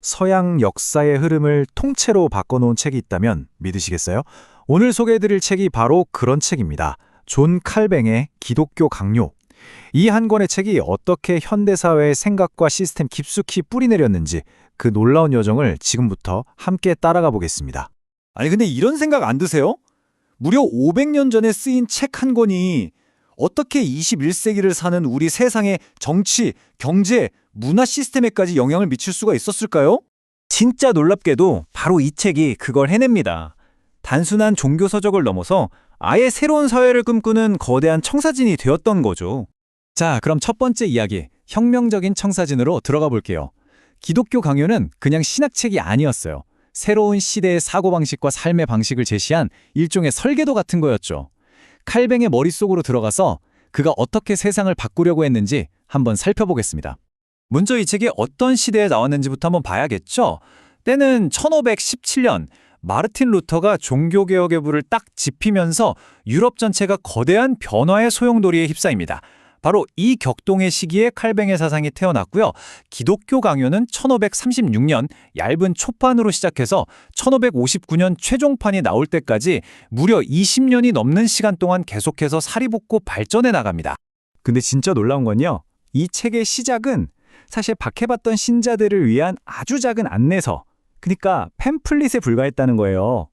서양 역사의 흐름을 통째로 바꿔놓은 책이 있다면 믿으시겠어요? 오늘 소개해드릴 책이 바로 그런 책입니다. 존 칼뱅의 기독교 강요. 이 한 권의 책이 어떻게 현대사회의 생각과 시스템 깊숙이 뿌리내렸는지 그 놀라운 여정을 지금부터 함께 따라가 보겠습니다. 아니 근데 이런 생각 안 드세요? 무려 500년 전에 쓰인 책 한 권이 어떻게 21세기를 사는 우리 세상의 정치, 경제, 문화 시스템에까지 영향을 미칠 수가 있었을까요? 진짜 놀랍게도 바로 이 책이 그걸 해냅니다. 단순한 종교 서적을 넘어서 아예 새로운 사회를 꿈꾸는 거대한 청사진이 되었던 거죠. 자, 그럼 첫 번째 이야기, 혁명적인 청사진으로 들어가 볼게요. 기독교 강요는 그냥 신학책이 아니었어요. 새로운 시대의 사고방식과 삶의 방식을 제시한 일종의 설계도 같은 거였죠. 칼뱅의 머릿속으로 들어가서 그가 어떻게 세상을 바꾸려고 했는지 한번 살펴보겠습니다. 먼저 이 책이 어떤 시대에 나왔는지부터 한번 봐야겠죠? 때는 1517년 마르틴 루터가 종교개혁의 불을 딱 지피면서 유럽 전체가 거대한 변화의 소용돌이에 휩싸입니다. 바로 이 격동의 시기에 칼뱅의 사상이 태어났고요. 기독교 강요는 1536년 얇은 초판으로 시작해서 1559년 최종판이 나올 때까지 무려 20년이 넘는 시간 동안 계속해서 사리붙고 발전해 나갑니다. 근데 진짜 놀라운 건요. 이 책의 시작은 사실 박해받던 신자들을 위한 아주 작은 안내서, 그러니까 팸플릿에 불과했다는 거예요.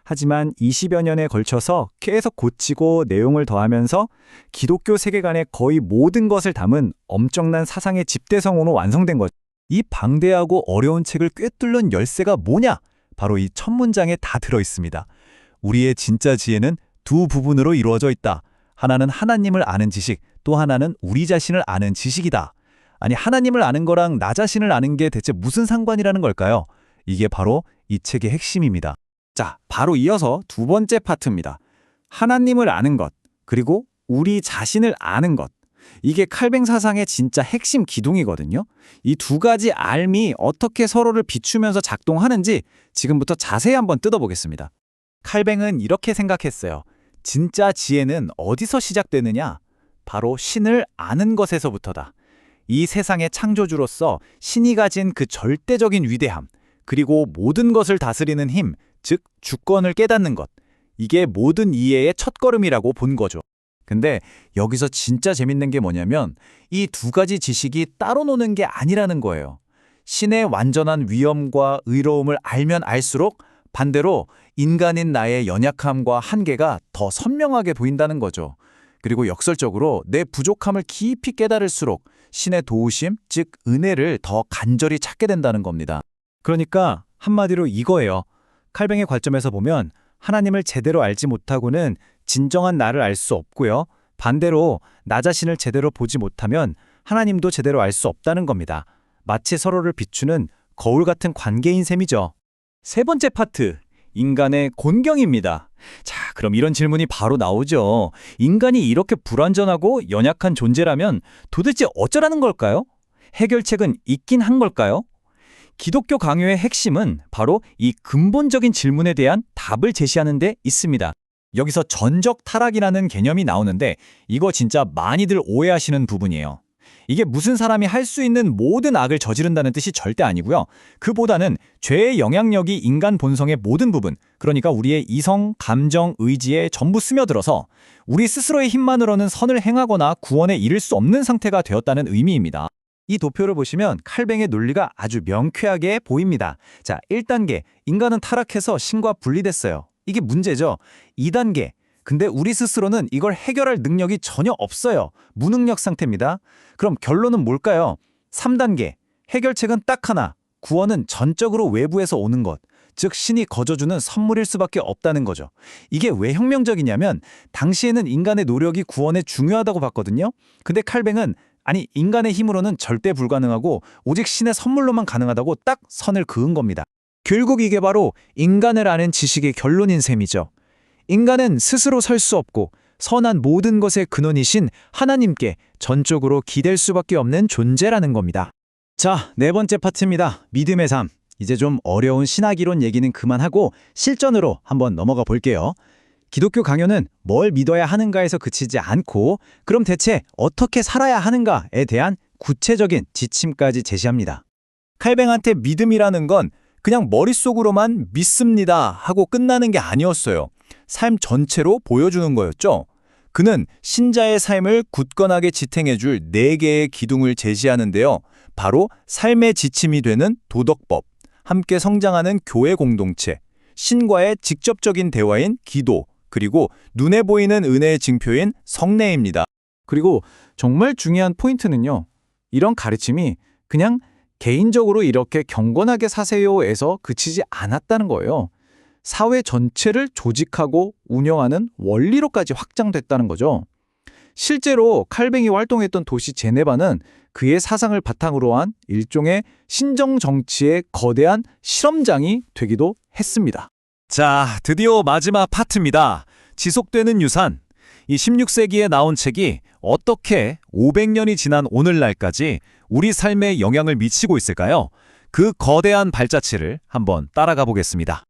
하지만 20여 년에 걸쳐서 계속 고치고 내용을 더하면서 기독교 세계관의 거의 모든 것을 담은 엄청난 사상의 집대성으로 완성된 것. 이 방대하고 어려운 책을 꿰뚫는 열쇠가 뭐냐? 바로 이 첫 문장에 다 들어있습니다. 우리의 진짜 지혜는 두 부분으로 이루어져 있다. 하나는 하나님을 아는 지식, 또 하나는 우리 자신을 아는 지식이다. 아니, 하나님을 아는 거랑 나 자신을 아는 게 대체 무슨 상관이라는 걸까요? 이게 바로 이 책의 핵심입니다. 자, 바로 이어서 두 번째 파트입니다. 하나님을 아는 것, 그리고 우리 자신을 아는 것. 이게 칼뱅 사상의 진짜 핵심 기둥이거든요. 이 두 가지 알미 어떻게 서로를 비추면서 작동하는지 지금부터 자세히 한번 뜯어보겠습니다. 칼뱅은 이렇게 생각했어요. 진짜 지혜는 어디서 시작되느냐? 바로 신을 아는 것에서부터다. 이 세상의 창조주로서 신이 가진 그 절대적인 위대함, 그리고 모든 것을 다스리는 힘, 즉 주권을 깨닫는 것. 이게 모든 이해의 첫걸음이라고 본 거죠. 근데 여기서 진짜 재밌는 게 뭐냐면 이 두 가지 지식이 따로 노는 게 아니라는 거예요. 신의 완전한 위엄과 의로움을 알면 알수록 반대로 인간인 나의 연약함과 한계가 더 선명하게 보인다는 거죠. 그리고 역설적으로 내 부족함을 깊이 깨달을수록 신의 도우심, 즉 은혜를 더 간절히 찾게 된다는 겁니다. 그러니까 한마디로 이거예요. 칼뱅의 관점에서 보면 하나님을 제대로 알지 못하고는 진정한 나를 알 수 없고요. 반대로 나 자신을 제대로 보지 못하면 하나님도 제대로 알 수 없다는 겁니다. 마치 서로를 비추는 거울 같은 관계인 셈이죠. 세 번째 파트, 인간의 곤경입니다. 자, 그럼 이런 질문이 바로 나오죠. 인간이 이렇게 불완전하고 연약한 존재라면 도대체 어쩌라는 걸까요? 해결책은 있긴 한 걸까요? 기독교 강요의 핵심은 바로 이 근본적인 질문에 대한 답을 제시하는 데 있습니다. 여기서 전적 타락이라는 개념이 나오는데 이거 진짜 많이들 오해하시는 부분이에요. 이게 무슨 사람이 할 수 있는 모든 악을 저지른다는 뜻이 절대 아니고요. 그보다는 죄의 영향력이 인간 본성의 모든 부분, 그러니까 우리의 이성, 감정, 의지에 전부 스며들어서 우리 스스로의 힘만으로는 선을 행하거나 구원에 이를 수 없는 상태가 되었다는 의미입니다. 이 도표를 보시면 칼뱅의 논리가 아주 명쾌하게 보입니다. 자, 1단계, 인간은 타락해서 신과 분리됐어요. 이게 문제죠. 2단계, 근데 우리 스스로는 이걸 해결할 능력이 전혀 없어요. 무능력 상태입니다. 그럼 결론은 뭘까요? 3단계, 해결책은 딱 하나, 구원은 전적으로 외부에서 오는 것, 즉 신이 거저주는 선물일 수밖에 없다는 거죠. 이게 왜 혁명적이냐면 당시에는 인간의 노력이 구원에 중요하다고 봤거든요. 근데 칼뱅은 아니, 인간의 힘으로는 절대 불가능하고 오직 신의 선물로만 가능하다고 딱 선을 그은 겁니다. 결국 이게 바로 인간을 아는 지식의 결론인 셈이죠. 인간은 스스로 설 수 없고 선한 모든 것의 근원이신 하나님께 전적으로 기댈 수밖에 없는 존재라는 겁니다. 자, 네 번째 파트입니다. 믿음의 삶. 이제 좀 어려운 신학이론 얘기는 그만하고 실전으로 한번 넘어가 볼게요. 기독교 강요는 뭘 믿어야 하는가에서 그치지 않고 그럼 대체 어떻게 살아야 하는가에 대한 구체적인 지침까지 제시합니다. 칼뱅한테 믿음이라는 건 그냥 머릿속으로만 믿습니다 하고 끝나는 게 아니었어요. 삶 전체로 보여주는 거였죠. 그는 신자의 삶을 굳건하게 지탱해줄 4개의 기둥을 제시하는데요. 바로 삶의 지침이 되는 도덕법, 함께 성장하는 교회 공동체, 신과의 직접적인 대화인 기도, 그리고 눈에 보이는 은혜의 징표인 성례입니다. 그리고 정말 중요한 포인트는요. 이런 가르침이 그냥 개인적으로 이렇게 경건하게 사세요에서 그치지 않았다는 거예요. 사회 전체를 조직하고 운영하는 원리로까지 확장됐다는 거죠. 실제로 칼뱅이 활동했던 도시 제네바는 그의 사상을 바탕으로 한 일종의 신정 정치의 거대한 실험장이 되기도 했습니다. 자, 드디어 마지막 파트입니다. 지속되는 유산. 이 16세기에 나온 책이 어떻게 500년이 지난 오늘날까지 우리 삶에 영향을 미치고 있을까요? 그 거대한 발자취를 한번 따라가 보겠습니다.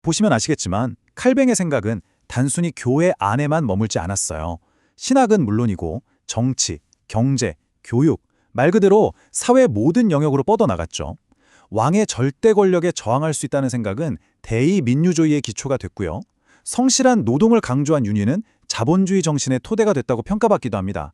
보시면 아시겠지만 칼뱅의 생각은 단순히 교회 안에만 머물지 않았어요. 신학은 물론이고 정치, 경제, 교육, 말 그대로 사회 모든 영역으로 뻗어나갔죠. 왕의 절대 권력에 저항할 수 있다는 생각은 대의민주주의의 기초가 됐고요. 성실한 노동을 강조한 윤리는 자본주의 정신의 토대가 됐다고 평가받기도 합니다.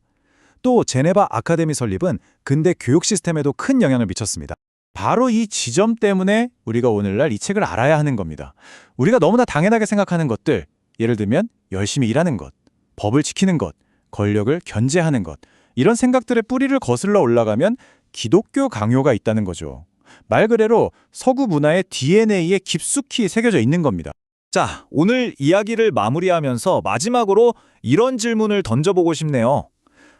또 제네바 아카데미 설립은 근대 교육 시스템에도 큰 영향을 미쳤습니다. 바로 이 지점 때문에 우리가 오늘날 이 책을 알아야 하는 겁니다. 우리가 너무나 당연하게 생각하는 것들, 예를 들면 열심히 일하는 것, 법을 지키는 것, 권력을 견제하는 것, 이런 생각들의 뿌리를 거슬러 올라가면 기독교 강요가 있다는 거죠. 말 그대로 서구 문화의 DNA에 깊숙이 새겨져 있는 겁니다. 자, 오늘 이야기를 마무리하면서 마지막으로 이런 질문을 던져보고 싶네요.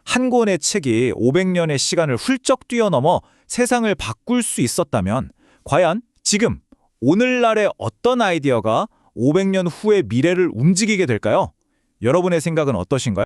한 권의 책이 500년의 시간을 훌쩍 뛰어넘어 세상을 바꿀 수 있었다면 과연 지금 오늘날의 어떤 아이디어가 500년 후의 미래를 움직이게 될까요? 여러분의 생각은 어떠신가요?